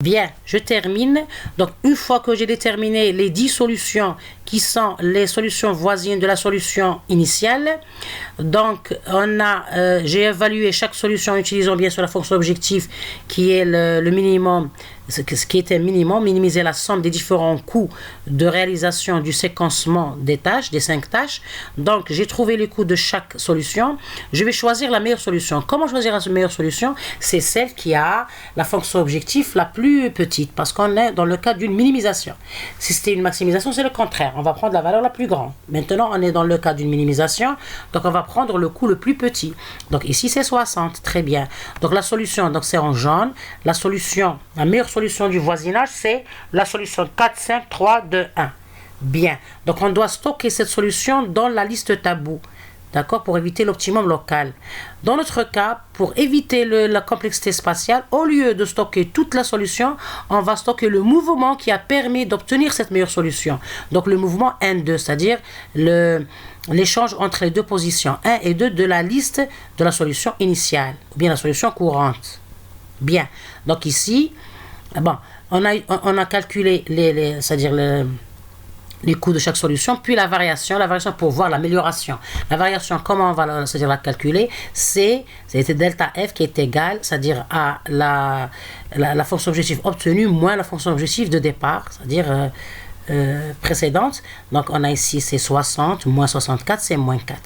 Bien, je termine. Donc, une fois que j'ai déterminé les 10 solutions qui sont les solutions voisines de la solution initiale, donc j'ai évalué chaque solution en utilisant bien sûr la fonction objectif qui est le minimum, ce qui était minimum, minimiser la somme des différents coûts de réalisation du séquencement des tâches, des 5 tâches. Donc, j'ai trouvé les coûts de chaque solution. Je vais choisir la meilleure solution. Comment choisir la meilleure solution? C'est celle qui a la fonction objectif la plus petite, parce qu'on est dans le cas d'une minimisation. Si c'était une maximisation, c'est le contraire. On va prendre la valeur la plus grande. Maintenant, on est dans le cas d'une minimisation, donc on va prendre le coût le plus petit. Donc ici, c'est 60. Très bien. Donc la solution, donc c'est en jaune. La solution, la meilleure solution du voisinage, c'est la solution 4, 5, 3, 2, 1. Bien. Donc on doit stocker cette solution dans la liste tabou. D'accord, pour éviter l'optimum local. Dans notre cas, pour éviter la complexité spatiale, au lieu de stocker toute la solution, on va stocker le mouvement qui a permis d'obtenir cette meilleure solution. Donc le mouvement N2, c'est-à-dire l'échange entre les deux positions 1 et 2 de la liste de la solution initiale, ou bien la solution courante. Bien, donc ici, bon, on a calculé c'est-à-dire les coûts de chaque solution, puis la variation pour voir l'amélioration. La variation, comment on va la calculer? C'était delta F qui est égal, c'est-à-dire à la fonction objectif obtenue moins la fonction objectif de départ, c'est-à-dire précédente. Donc on a ici c'est 60 moins 64, c'est moins 4.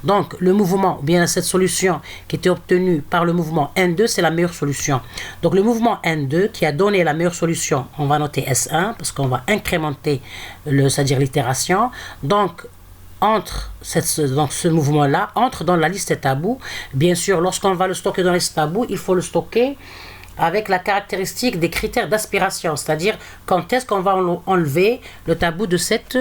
Donc le mouvement, bien cette solution qui était obtenue par le mouvement N2, c'est la meilleure solution. Donc le mouvement N2 qui a donné la meilleure solution, on va noter S1 parce qu'on va incrémenter c'est-à-dire l'itération. Donc ce mouvement-là entre dans la liste tabou. Bien sûr, lorsqu'on va le stocker dans la liste tabou, il faut le stocker avec la caractéristique des critères d'aspiration, c'est-à-dire quand est-ce qu'on va enlever le tabou de cet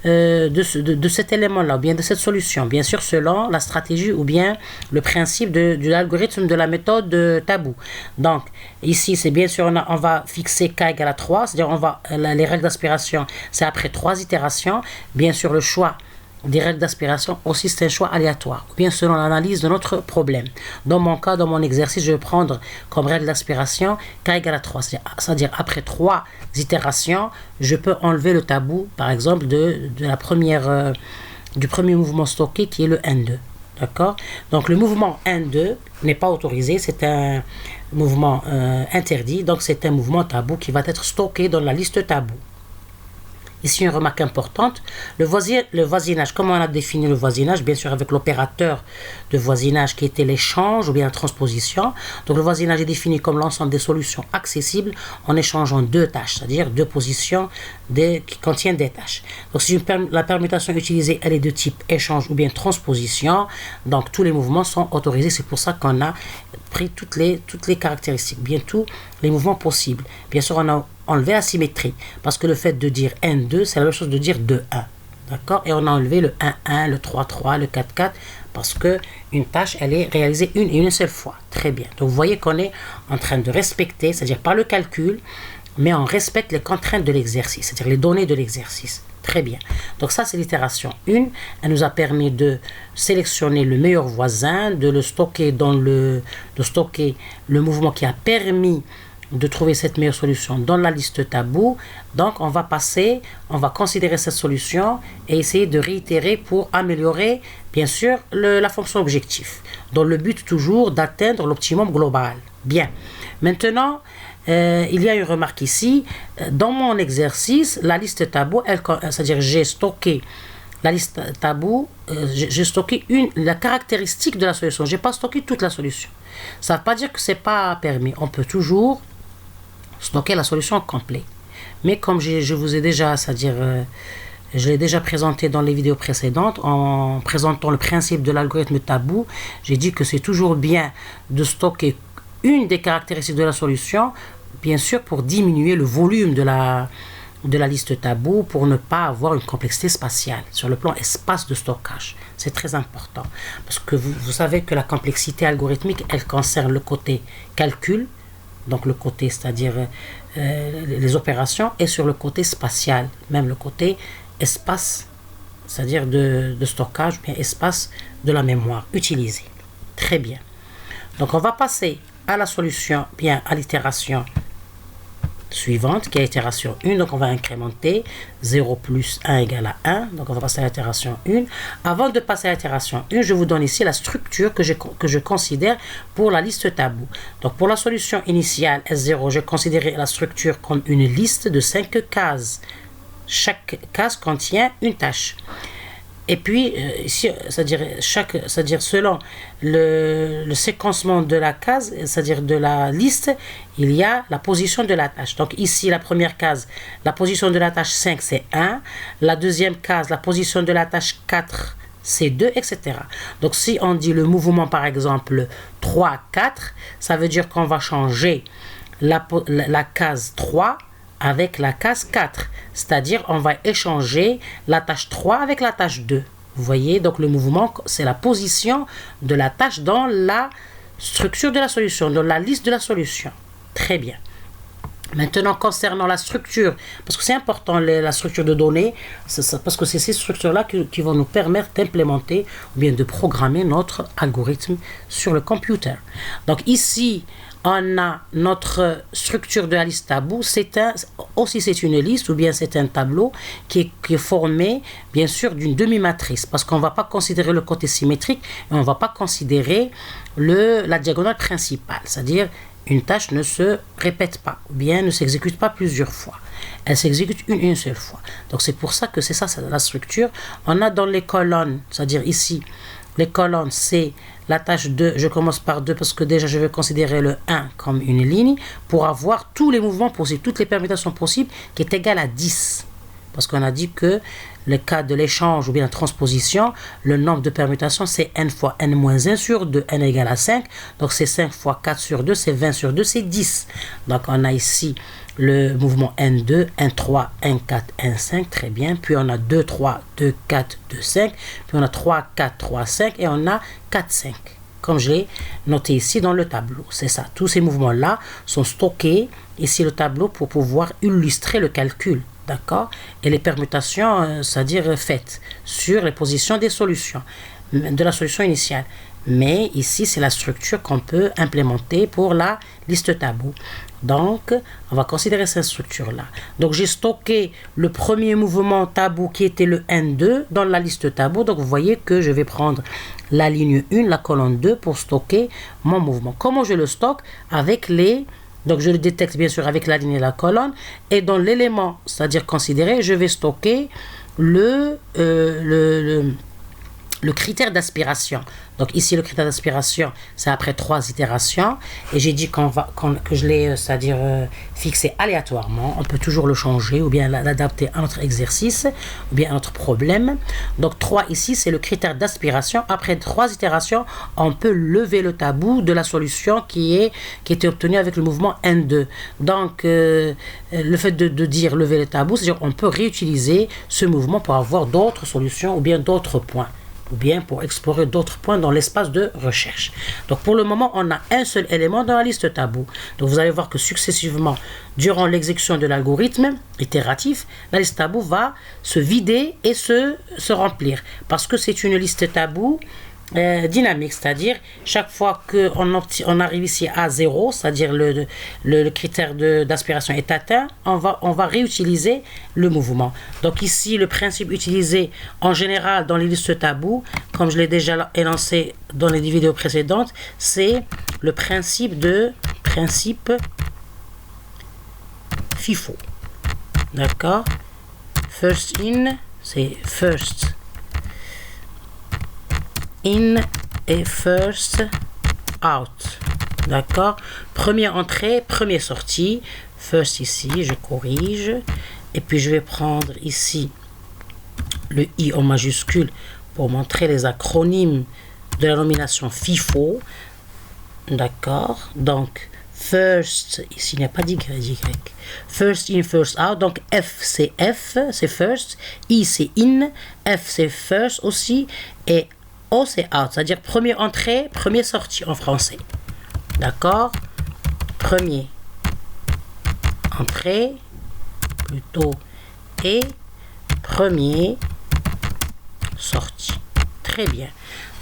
élément-là, ou bien de cette solution, bien sûr selon la stratégie ou bien le principe de l'algorithme de la méthode tabou. Donc ici c'est bien sûr on va fixer k égale à 3, c'est-à-dire les règles d'aspiration c'est après 3 itérations, bien sûr le choix des règles d'aspiration aussi c'est un choix aléatoire, ou bien selon l'analyse de notre problème. Dans mon cas, dans mon exercice, je vais prendre comme règle d'aspiration k égale à 3, c'est-à-dire après 3 itérations, je peux enlever le tabou, par exemple, du premier mouvement stocké qui est le N2. D'accord? Donc le mouvement N2 n'est pas autorisé, c'est un mouvement interdit, donc c'est un mouvement tabou qui va être stocké dans la liste tabou. Ici, une remarque importante, le voisinage, comment on a défini le voisinage? Bien sûr, avec l'opérateur de voisinage qui était l'échange ou bien la transposition. Donc, le voisinage est défini comme l'ensemble des solutions accessibles en échangeant 2 tâches, c'est-à-dire 2 positions qui contiennent des tâches. Donc, si la permutation utilisée, elle est de type échange ou bien transposition, donc tous les mouvements sont autorisés. C'est pour ça qu'on a pris toutes les caractéristiques, bien tous les mouvements possibles. Bien sûr, on a enlevé la symétrie, parce que le fait de dire N2, c'est la même chose de dire 2-1. D'accord? Et on a enlevé le 1-1, le 3-3, le 4-4, parce qu'une tâche, elle est réalisée une seule fois. Très bien. Donc, vous voyez qu'on est en train de respecter, c'est-à-dire pas le calcul, mais on respecte les contraintes de l'exercice, c'est-à-dire les données de l'exercice. Très bien. Donc ça, c'est l'itération 1. Elle nous a permis de sélectionner le meilleur voisin, de stocker le mouvement qui a permis de trouver cette meilleure solution dans la liste tabou. Donc on va considérer cette solution et essayer de réitérer pour améliorer bien sûr la fonction objectif, dans le but toujours d'atteindre l'optimum global. Bien, maintenant il y a une remarque ici, dans mon exercice la liste tabou, c'est-à-dire j'ai stocké la liste tabou, j'ai stocké la caractéristique de la solution, j'ai pas stocké toute la solution. Ça ne veut pas dire que c'est pas permis, on peut toujours stocker la solution complète. Mais comme je vous ai déjà, c'est-à-dire je l'ai déjà présenté dans les vidéos précédentes en présentant le principe de l'algorithme tabou, j'ai dit que c'est toujours bien de stocker une des caractéristiques de la solution, bien sûr pour diminuer le volume de la liste tabou, pour ne pas avoir une complexité spatiale sur le plan espace de stockage. C'est très important parce que vous savez que la complexité algorithmique, elle concerne le côté calcul, donc le côté, c'est-à-dire les opérations, et sur le côté spatial, même le côté espace, c'est-à-dire de stockage, bien espace de la mémoire utilisée. Très bien. Donc on va passer à la solution, bien à l'itération suivante qui est itération 1. Donc on va incrémenter 0 plus 1 égale à 1. Donc on va passer à l'itération 1. Avant de passer à l'itération 1, je vous donne ici la structure que je considère pour la liste tabou. Donc pour la solution initiale S0, je considérais la structure comme une liste de 5 cases. Chaque case contient une tâche. Et puis, ici, c'est-à-dire selon le séquencement de la case, c'est-à-dire de la liste, il y a la position de la tâche. Donc ici, la première case, la position de la tâche 5, c'est 1. La deuxième case, la position de la tâche 4, c'est 2, etc. Donc si on dit le mouvement, par exemple, 3, 4, ça veut dire qu'on va changer la case 3 avec la case 4, c'est-à-dire on va échanger la tâche 3 avec la tâche 2. Vous voyez, donc le mouvement, c'est la position de la tâche dans la structure de la solution, dans la liste de la solution. Très bien. Maintenant, concernant la structure, parce que c'est important la structure de données, parce que c'est ces structures-là qui vont nous permettre d'implémenter ou bien de programmer notre algorithme sur le computer. Donc ici, on a notre structure de la liste tabou. C'est une liste ou bien c'est un tableau qui est formé bien sûr d'une demi-matrice, parce qu'on ne va pas considérer le côté symétrique et on ne va pas considérer la diagonale principale, c'est-à-dire une tâche ne se répète pas ou bien ne s'exécute pas plusieurs fois. Elle s'exécute une seule fois. Donc c'est pour ça que c'est la structure. On a dans les colonnes, c'est-à-dire ici, les colonnes, c'est la tâche 2, je commence par 2 parce que déjà je vais considérer le 1 comme une ligne pour avoir tous les mouvements possibles, toutes les permutations possibles qui est égale à 10. Parce qu'on a dit que le cas de l'échange ou bien la transposition, le nombre de permutations c'est n fois n-1 sur 2, n égale à 5. Donc c'est 5 fois 4 sur 2, c'est 20 sur 2, c'est 10. Donc on a ici le mouvement N2, N3, N4, N5, très bien. Puis on a 2, 3, 2, 4, 2, 5. Puis on a 3, 4, 3, 5. Et on a 4, 5. Comme je l'ai noté ici dans le tableau. C'est ça. Tous ces mouvements-là sont stockés ici le tableau pour pouvoir illustrer le calcul. D'accord? Et les permutations, c'est-à-dire faites sur les positions des solutions, de la solution initiale. Mais ici, c'est la structure qu'on peut implémenter pour la liste tabou. Donc, on va considérer cette structure-là. Donc, j'ai stocké le premier mouvement tabou qui était le N2 dans la liste tabou. Donc, vous voyez que je vais prendre la ligne 1, la colonne 2 pour stocker mon mouvement. Comment je le stocke? Donc, je le détecte bien sûr avec la ligne et la colonne. Et dans l'élément, c'est-à-dire considéré, je vais stocker le critère d'aspiration. Donc ici, le critère d'aspiration, c'est après 3 itérations. Et j'ai dit que je l'ai, c'est-à-dire fixé aléatoirement. On peut toujours le changer ou bien l'adapter à notre exercice ou bien à notre problème. Donc 3 ici, c'est le critère d'aspiration. Après 3 itérations, on peut lever le tabou de la solution qui était obtenue avec le mouvement N2. Donc le fait de dire lever le tabou, c'est-à-dire on peut réutiliser ce mouvement pour avoir d'autres solutions ou bien d'autres points, ou bien pour explorer d'autres points dans l'espace de recherche. Donc pour le moment, on a un seul élément dans la liste tabou. Donc vous allez voir que successivement, durant l'exécution de l'algorithme itératif, la liste tabou va se vider et se remplir. Parce que c'est une liste tabou dynamique, c'est-à-dire chaque fois qu'on arrive ici à 0, c'est-à-dire le critère d'aspiration est atteint, on va réutiliser le mouvement. Donc ici, le principe utilisé en général dans les listes tabous, comme je l'ai déjà énoncé dans les vidéos précédentes, c'est le principe FIFO. D'accord? First in, c'est first in et first out. D'accord? Première entrée, première sortie. First ici, je corrige. Et puis je vais prendre ici le I en majuscule pour montrer les acronymes de la nomination FIFO. D'accord? Donc, first, ici il n'y a pas d'Y. First in, first out. Donc F, c'est first. I, c'est in. F, c'est first aussi. Et O, c'est out, c'est-à-dire première entrée, première sortie en français. D'accord? Premier entrée, plutôt, et premier sortie. Très bien.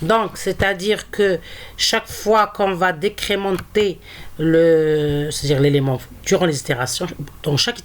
Donc, c'est-à-dire que chaque fois qu'on va décrémenter c'est-à-dire l'élément durant les itérations, dans chaque